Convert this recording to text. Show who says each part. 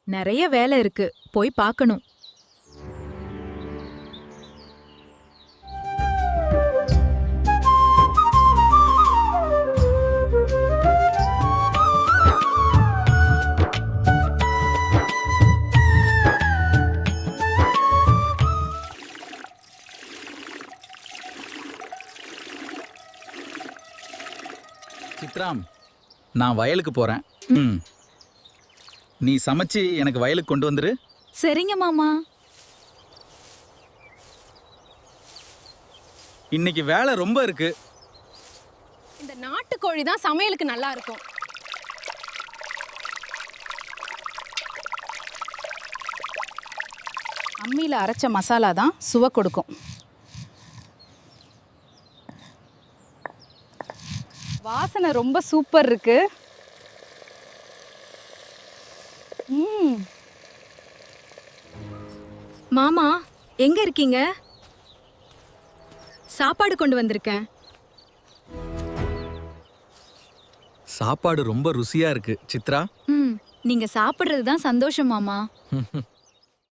Speaker 1: நிறைய வேலை இருக்கு, போய் பார்க்கணும்.
Speaker 2: சித்ராம், நான் வயலுக்கு போறேன். நீ சமைச்சு எனக்கு வயலுக்கு கொண்டு வந்துரு.
Speaker 1: சரிங்க மாமா.
Speaker 2: இன்னைக்கு வேலை ரொம்ப இருக்கு.
Speaker 3: இந்த நாட்டுக்கோழி தான் சமையலுக்கு நல்லா இருக்கும்.
Speaker 4: அம்மியில் அரைச்ச மசாலா தான் சுவை கொடுக்கும். வாசனை ரொம்ப சூப்பர் இருக்கு.
Speaker 1: மாமா, எங்க இருக்கீங்க? சாப்பாடு கொண்டு வந்திருக்கேன்.
Speaker 2: சாப்பாடு ரொம்ப ருசியா இருக்கு சித்ரா.
Speaker 1: நீங்க சாப்பிடுறது தான் சந்தோஷம் மாமா.